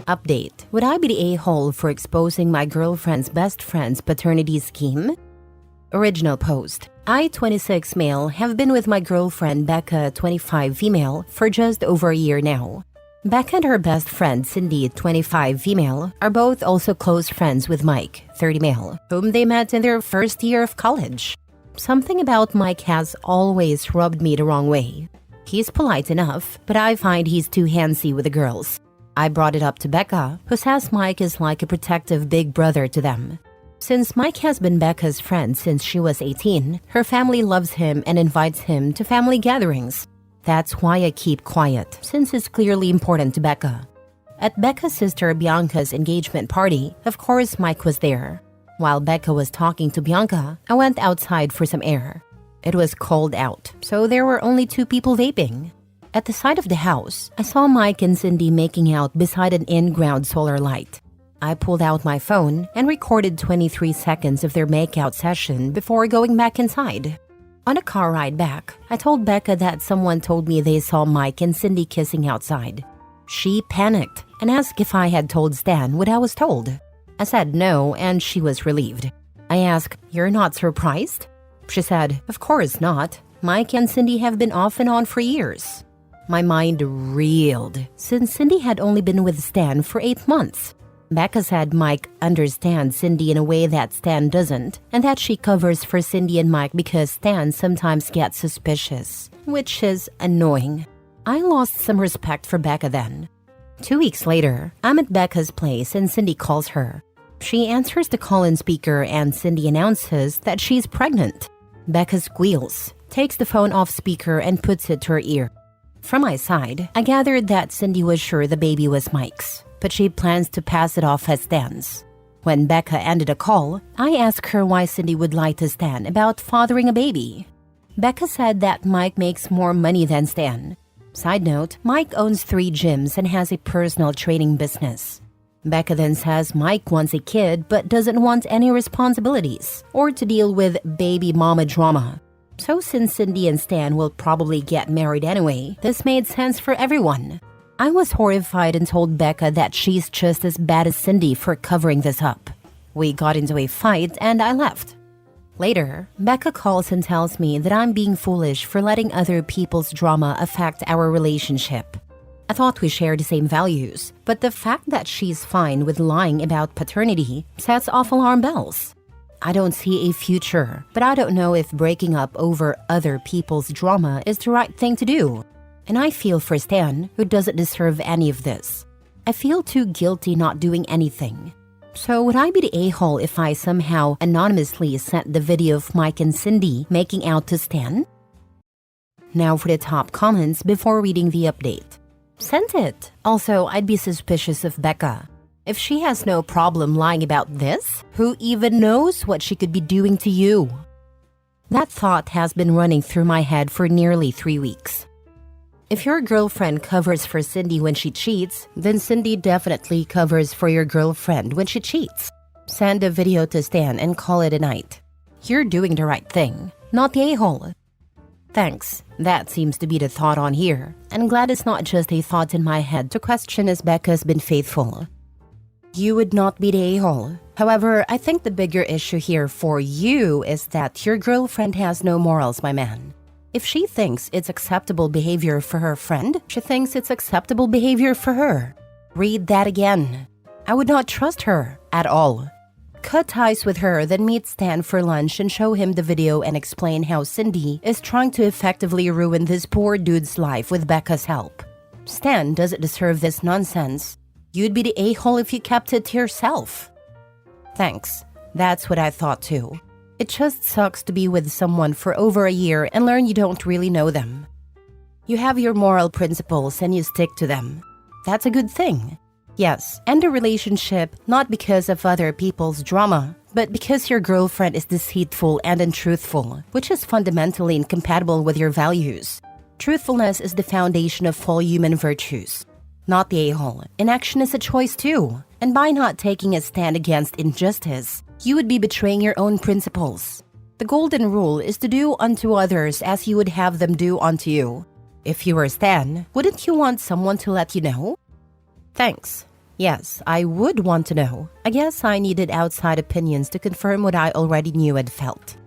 Update. Would I be the a-hole for exposing my girlfriend's best friend's paternity scheme? Original post. I, 26 male, have been with my girlfriend Becca, 25 female, for just over a year now. Becca and her best friend Cindy, 25 female, are both also close friends with Mike, 30 male, whom they met in their first year of college. Something about Mike has always rubbed me the wrong way. He's polite enough, but I find he's too handsy with the girls. I brought it up to Becca, who says Mike is like a protective big brother to them. Since Mike has been Becca's friend since she was 18, her family loves him and invites him to family gatherings. That's why I keep quiet, since it's clearly important to Becca. At Becca's sister Bianca's engagement party, of course Mike was there. While Becca was talking to Bianca, I went outside for some air. It was cold out, so there were only 2 people vaping. At the side of the house, I saw Mike and Cindy making out beside an in-ground solar light. I pulled out my phone and recorded 23 seconds of their makeout session before going back inside. On a car ride back, I told Becca that someone told me they saw Mike and Cindy kissing outside. She panicked and asked if I had told Stan what I was told. I said no, and she was relieved. I asked, "You're not surprised?" She said, "Of course not. Mike and Cindy have been off and on for years." My mind reeled, since Cindy had only been with Stan for 8 months. Becca said Mike understands Cindy in a way that Stan doesn't, and that she covers for Cindy and Mike because Stan sometimes gets suspicious, which is annoying. I lost some respect for Becca then. 2 weeks later, I'm at Becca's place and Cindy calls her. She answers the call-in speaker and Cindy announces that she's pregnant. Becca squeals, takes the phone off speaker and puts it to her ear. From my side, I gathered that Cindy was sure the baby was Mike's, but she plans to pass it off as Stan's. When Becca ended the call, I asked her why Cindy would lie to Stan about fathering a baby. Becca said that Mike makes more money than Stan. Side note, Mike owns 3 gyms and has a personal training business. Becca then says Mike wants a kid but doesn't want any responsibilities or to deal with baby mama drama. So since Cindy and Stan will probably get married anyway, this made sense for everyone. I was horrified and told Becca that she's just as bad as Cindy for covering this up. We got into a fight and I left. Later, Becca calls and tells me that I'm being foolish for letting other people's drama affect our relationship. I thought we shared the same values, but the fact that she's fine with lying about paternity sets off alarm bells. I don't see a future, but I don't know if breaking up over other people's drama is the right thing to do. And I feel for Stan, who doesn't deserve any of this. I feel too guilty not doing anything. So would I be the a-hole if I somehow anonymously sent the video of Mike and Cindy making out to Stan? Now for the top comments before reading the update. Sent it. Also, I'd be suspicious of Becca. If she has no problem lying about this, who even knows what she could be doing to you? That thought has been running through my head for nearly 3 weeks. If your girlfriend covers for Cindy when she cheats, then Cindy definitely covers for your girlfriend when she cheats. Send a video to Stan and call it a night. You're doing the right thing, not the a-hole. Thanks. That seems to be the thought on here. I'm glad it's not just a thought in my head to question as Becca's been faithful. You would not be the a-hole. However, I think the bigger issue here for you is that your girlfriend has no morals, my man. If she thinks it's acceptable behavior for her friend, she thinks it's acceptable behavior for her. Read that again. I would not trust her at all. Cut ties with her, then meet Stan for lunch and show him the video and explain how Cindy is trying to effectively ruin this poor dude's life with Becca's help. Stan doesn't deserve this nonsense. You'd be the a-hole if you kept it to yourself. Thanks. That's what I thought too. It just sucks to be with someone for over a year and learn you don't really know them. You have your moral principles and you stick to them. That's a good thing. Yes, end a relationship not because of other people's drama, but because your girlfriend is deceitful and untruthful, which is fundamentally incompatible with your values. Truthfulness is the foundation of all human virtues. Not the a-hole. Inaction is a choice too, and by not taking a stand against injustice, you would be betraying your own principles. The golden rule is to do unto others as you would have them do unto you. If you were Stan, wouldn't you want someone to let you know? Thanks. Yes, I would want to know. I guess I needed outside opinions to confirm what I already knew and felt.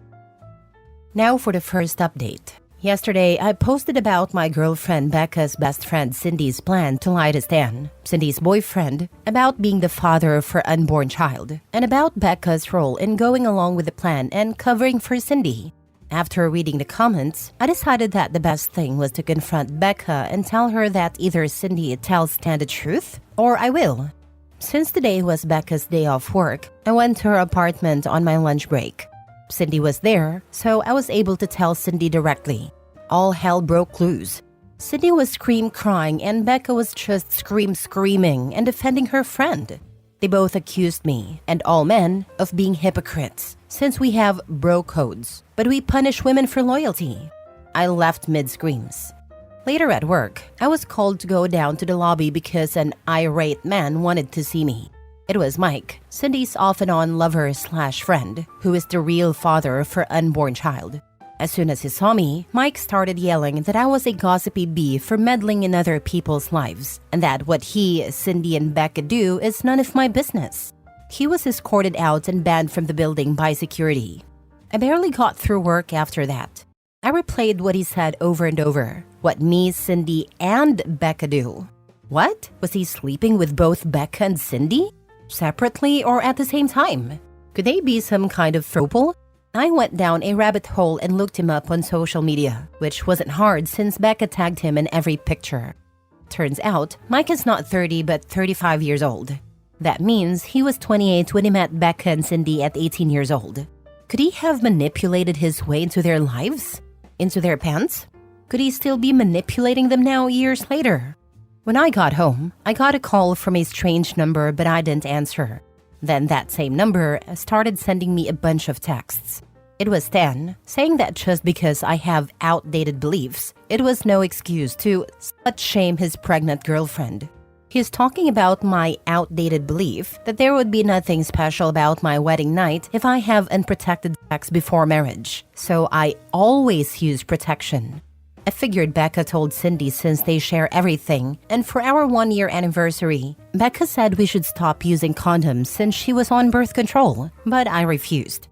Now for the first update. Yesterday, I posted about my girlfriend Becca's best friend Cindy's plan to lie to Stan, Cindy's boyfriend, about being the father of her unborn child, and about Becca's role in going along with the plan and covering for Cindy. After reading the comments, I decided that the best thing was to confront Becca and tell her that either Cindy tells Stan the truth, or I will. Since today was Becca's day off work, I went to her apartment on my lunch break. Cindy was there, so I was able to tell Cindy directly. All hell broke loose. Cindy was crying, and Becca was just screaming and defending her friend. They both accused me, and all men, of being hypocrites, since we have bro codes, but we punish women for loyalty. I left mid-screams. Later at work, I was called to go down to the lobby because an irate man wanted to see me. It was Mike, Cindy's off-and-on lover/friend, who is the real father of her unborn child. As soon as he saw me, Mike started yelling that I was a gossipy bee for meddling in other people's lives, and that what he, Cindy, and Becca do is none of my business. He was escorted out and banned from the building by security. I barely got through work after that. I replayed what he said over and over, what me, Cindy, and Becca do. What? Was he sleeping with both Becca and Cindy? Separately or at the same time? Could they be some kind of throuple? I went down a rabbit hole and looked him up on social media, which wasn't hard since Becca tagged him in every picture. Turns out, Mike is not 30 but 35 years old. That means he was 28 when he met Becca and Cindy at 18 years old. Could he have manipulated his way into their lives? Into their pants? Could he still be manipulating them now years later? When I got home, I got a call from a strange number but I didn't answer. Then that same number started sending me a bunch of texts. It was Stan, saying that just because I have outdated beliefs, it was no excuse to slut-shame his pregnant girlfriend. He's talking about my outdated belief that there would be nothing special about my wedding night if I have unprotected sex before marriage, so I always use protection. I figured Becca told Cindy since they share everything, and for our 1-year anniversary, Becca said we should stop using condoms since she was on birth control, but I refused.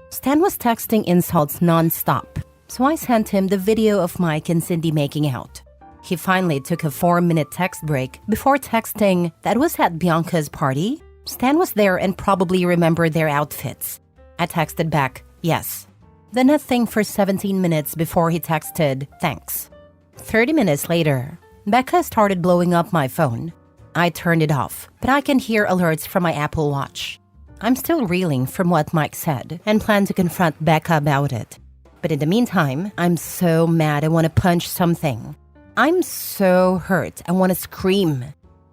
Stan was texting insults non-stop, so I sent him the video of Mike and Cindy making out. He finally took a 4-minute text break before texting, "That was at Bianca's party? Stan was there and probably remembered their outfits." I texted back, "Yes." Then nothing for 17 minutes before he texted, "Thanks." 30 minutes later, Becca started blowing up my phone. I turned it off, but I can hear alerts from my Apple Watch. I'm still reeling from what Mike said and plan to confront Becca about it. But in the meantime, I'm so mad I want to punch something. I'm so hurt I want to scream.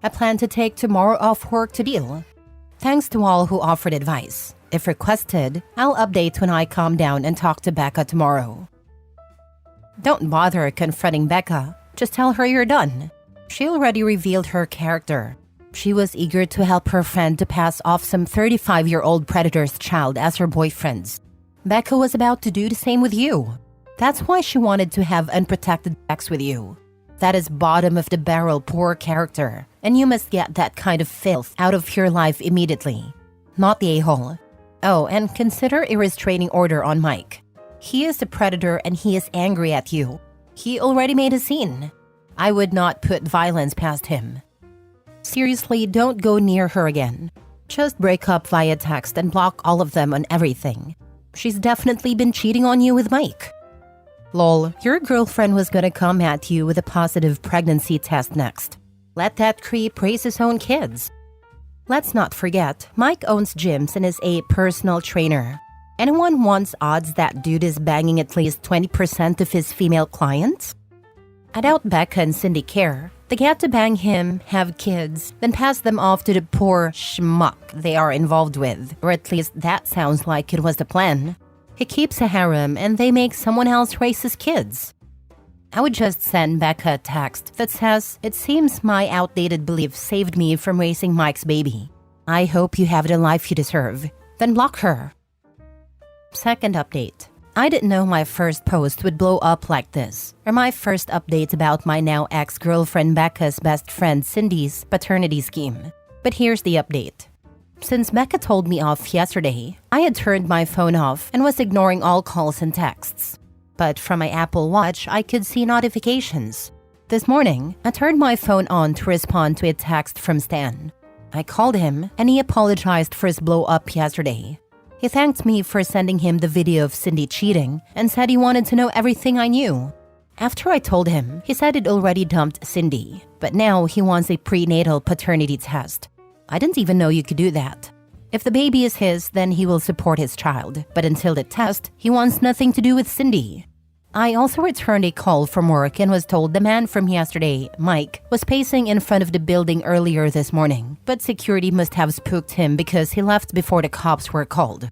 I plan to take tomorrow off work to deal. Thanks to all who offered advice. If requested, I'll update when I calm down and talk to Becca tomorrow. Don't bother confronting Becca. Just tell her you're done. She already revealed her character. She was eager to help her friend to pass off some 35-year-old predator's child as her boyfriend's. Becca was about to do the same with you. That's why she wanted to have unprotected sex with you. That is bottom of the barrel poor character, and you must get that kind of filth out of your life immediately. Not the a-hole. Oh, and consider a restraining order on Mike. He is a predator and he is angry at you. He already made a scene. I would not put violence past him. Seriously, don't go near her again. Just break up via text and block all of them on everything. She's definitely been cheating on you with Mike. Lol, your girlfriend was gonna come at you with a positive pregnancy test next. Let that creep raise his own kids. Let's not forget, Mike owns gyms and is a personal trainer. Anyone wants odds that dude is banging at least 20% of his female clients? I doubt Becca and Cindy care. They get to bang him, have kids, then pass them off to the poor schmuck they are involved with. Or at least that sounds like it was the plan. He keeps a harem and they make someone else raise his kids. I would just send Becca a text that says, "It seems my outdated belief saved me from raising Mike's baby. I hope you have the life you deserve." Then block her. Second update. I didn't know my first post would blow up like this, or my first update about my now ex-girlfriend Becca's best friend Cindy's paternity scheme. But here's the update. Since Becca told me off yesterday, I had turned my phone off and was ignoring all calls and texts. But from my Apple Watch, I could see notifications. This morning, I turned my phone on to respond to a text from Stan. I called him and he apologized for his blow-up yesterday. He thanked me for sending him the video of Cindy cheating and said he wanted to know everything I knew. After I told him, he said he'd already dumped Cindy, but now he wants a prenatal paternity test. I didn't even know you could do that. If the baby is his, then he will support his child, but until the test, he wants nothing to do with Cindy. I also returned a call from work and was told the man from yesterday, Mike, was pacing in front of the building earlier this morning, but security must have spooked him because he left before the cops were called.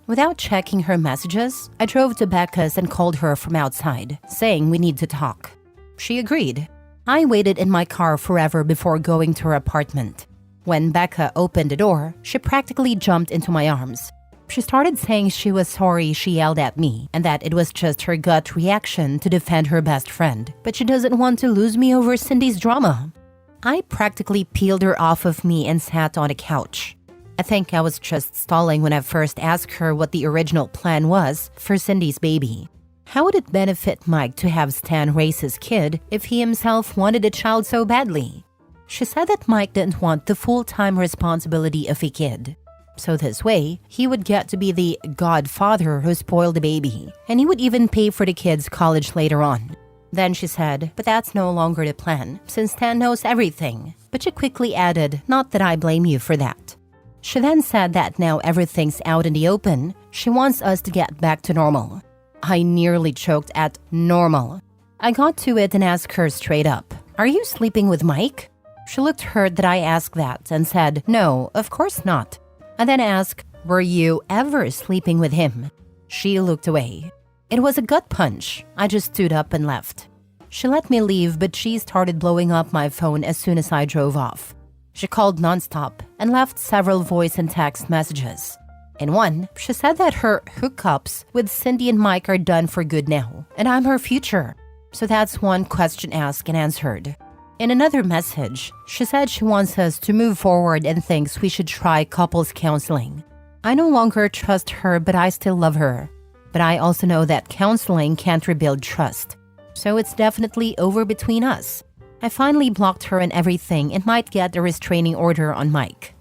Without checking her messages, I drove to Becca's and called her from outside, saying we need to talk. She agreed. I waited in my car forever before going to her apartment. When Becca opened the door, she practically jumped into my arms. She started saying she was sorry she yelled at me and that it was just her gut reaction to defend her best friend, but she doesn't want to lose me over Cindy's drama. I practically peeled her off of me and sat on a couch. I think I was just stalling when I first asked her what the original plan was for Cindy's baby. How would it benefit Mike to have Stan raise his kid if he himself wanted a child so badly? She said that Mike didn't want the full-time responsibility of a kid. So this way, he would get to be the godfather who spoiled the baby, and he would even pay for the kid's college later on. Then she said, but that's no longer the plan, since Stan knows everything. But she quickly added, not that I blame you for that. She then said that now everything's out in the open, she wants us to get back to normal. I nearly choked at normal. I got to it and asked her straight up, are you sleeping with Mike? She looked hurt that I asked that and said, no, of course not. I then asked, were you ever sleeping with him? She looked away. It was a gut punch. I just stood up and left. She let me leave, but she started blowing up my phone as soon as I drove off. She called nonstop and left several voice and text messages. In one, she said that her hookups with Cindy and Mike are done for good now, and I'm her future. So that's one question asked and answered. In another message, she said she wants us to move forward and thinks we should try couples counseling. I no longer trust her, but I still love her. But I also know that counseling can't rebuild trust. So it's definitely over between us. I finally blocked her and everything and might get a restraining order on Mike.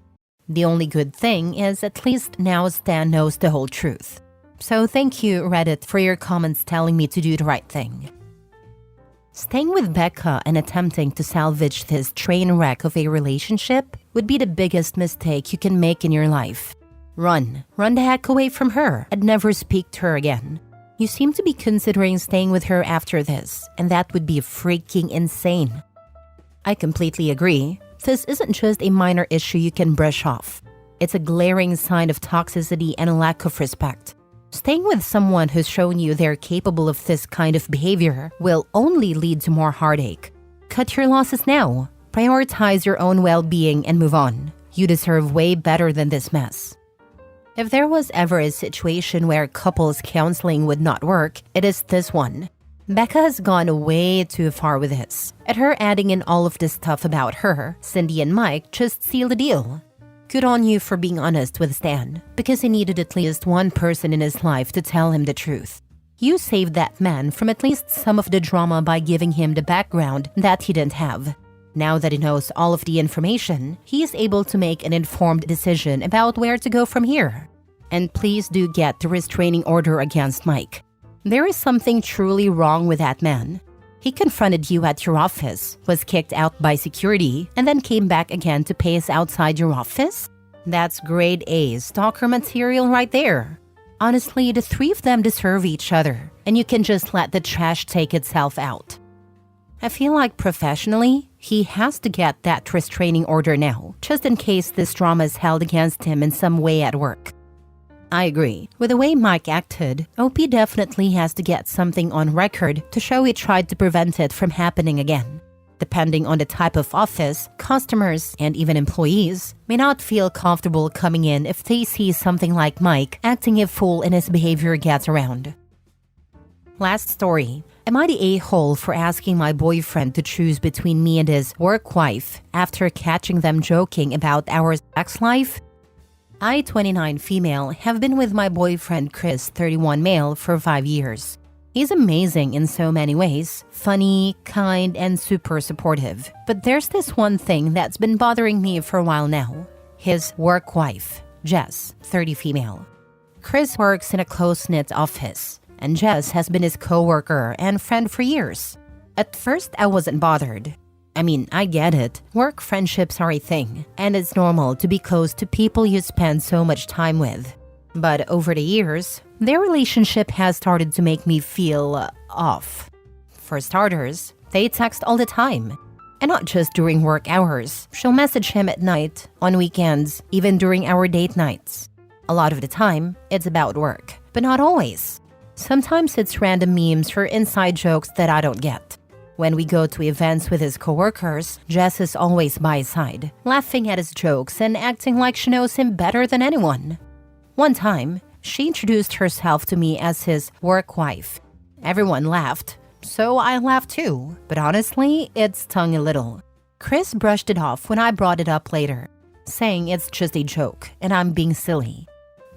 The only good thing is at least now Stan knows the whole truth. So thank you, Reddit, for your comments telling me to do the right thing. Staying with Becca and attempting to salvage this train wreck of a relationship would be the biggest mistake you can make in your life. Run the heck away from her and never speak to her again. You seem to be considering staying with her after this, and that would be freaking insane. I completely agree. This isn't just a minor issue you can brush off. It's a glaring sign of toxicity and a lack of respect. Staying with someone who's shown you they're capable of this kind of behavior will only lead to more heartache. Cut your losses now. Prioritize your own well-being and move on. You deserve way better than this mess. If there was ever a situation where couples counseling would not work, it is this one. Becca has gone way too far with this. And her adding in all of this stuff about her, Cindy and Mike just sealed the deal. Good on you for being honest with Stan, because he needed at least one person in his life to tell him the truth. You saved that man from at least some of the drama by giving him the background that he didn't have. Now that he knows all of the information, he is able to make an informed decision about where to go from here. And please do get the restraining order against Mike. There is something truly wrong with that man. He confronted you at your office, was kicked out by security, and then came back again to pace outside your office? That's grade A stalker material right there. Honestly, the three of them deserve each other, and you can just let the trash take itself out. I feel like professionally, he has to get that restraining order now, just in case this drama is held against him in some way at work. I agree. With the way Mike acted, OP definitely has to get something on record to show he tried to prevent it from happening again. Depending on the type of office, customers, and even employees may not feel comfortable coming in if they see something like Mike acting a fool and his behavior gets around. Last story. Am I the a-hole for asking my boyfriend to choose between me and his work wife after catching them joking about our sex life? I, 29 female, have been with my boyfriend Chris, 31 male, for 5 years. He's amazing in so many ways, funny, kind, and super supportive. But there's this one thing that's been bothering me for a while now. His work wife, Jess, 30 female. Chris works in a close-knit office, and Jess has been his co-worker and friend for years. At first, I wasn't bothered. I mean, I get it. Work friendships are a thing, and it's normal to be close to people you spend so much time with. But over the years, their relationship has started to make me feel off. For starters, they text all the time. And not just during work hours. She'll message him at night, on weekends, even during our date nights. A lot of the time, it's about work, but not always. Sometimes it's random memes or inside jokes that I don't get. When we go to events with his coworkers, Jess is always by his side, laughing at his jokes and acting like she knows him better than anyone. One time, she introduced herself to me as his work wife. Everyone laughed, so I laughed too, but honestly, it stung a little. Chris brushed it off when I brought it up later, saying it's just a joke and I'm being silly.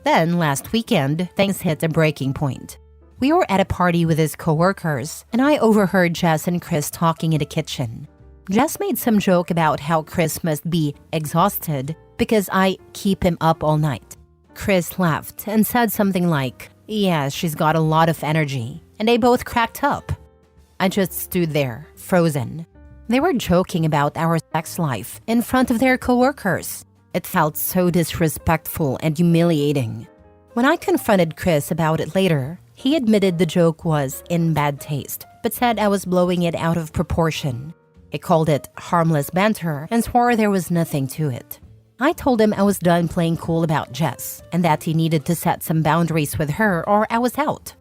Then, last weekend, things hit a breaking point. We were at a party with his coworkers, and I overheard Jess and Chris talking in the kitchen. Jess made some joke about how Chris must be exhausted because I keep him up all night. Chris laughed and said something like, "Yeah, she's got a lot of energy," and they both cracked up. I just stood there, frozen. They were joking about our sex life in front of their coworkers. It felt so disrespectful and humiliating. When I confronted Chris about it later, he admitted the joke was in bad taste, but said I was blowing it out of proportion. He called it harmless banter and swore there was nothing to it. I told him I was done playing cool about Jess and that he needed to set some boundaries with her or I was out.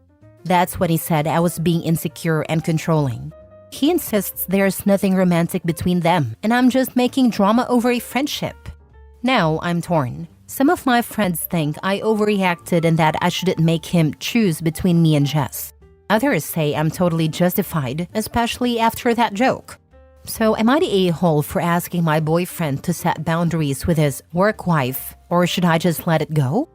That's when he said I was being insecure and controlling. He insists there's nothing romantic between them and I'm just making drama over a friendship. Now I'm torn. Some of my friends think I overreacted and that I shouldn't make him choose between me and Jess. Others say I'm totally justified, especially after that joke. So am I the a-hole for asking my boyfriend to set boundaries with his work wife, or should I just let it go?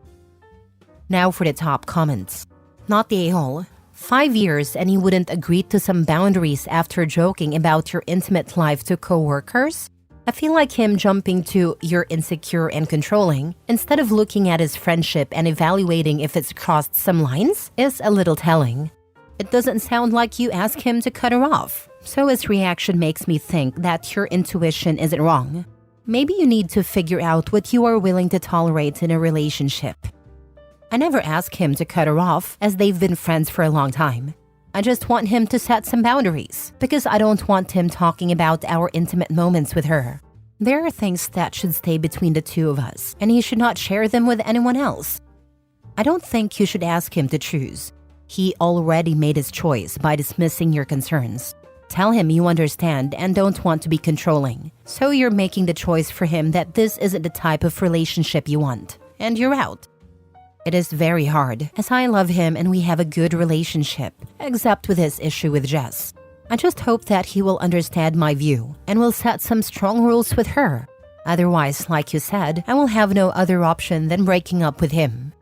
Now for the top comments. Not the a-hole. 5 years and you wouldn't agree to some boundaries after joking about your intimate life to co-workers? I feel like him jumping to "you're insecure and controlling" instead of looking at his friendship and evaluating if it's crossed some lines is a little telling. It doesn't sound like you asked him to cut her off, so his reaction makes me think that your intuition isn't wrong. Maybe you need to figure out what you are willing to tolerate in a relationship. I never asked him to cut her off as they've been friends for a long time. I just want him to set some boundaries because I don't want him talking about our intimate moments with her. There are things that should stay between the two of us, and he should not share them with anyone else. I don't think you should ask him to choose. He already made his choice by dismissing your concerns. Tell him you understand and don't want to be controlling. So you're making the choice for him that this isn't the type of relationship you want, and you're out. It is very hard, as I love him and we have a good relationship, except with his issue with Jess. I just hope that he will understand my view and will set some strong rules with her. Otherwise, like you said, I will have no other option than breaking up with him.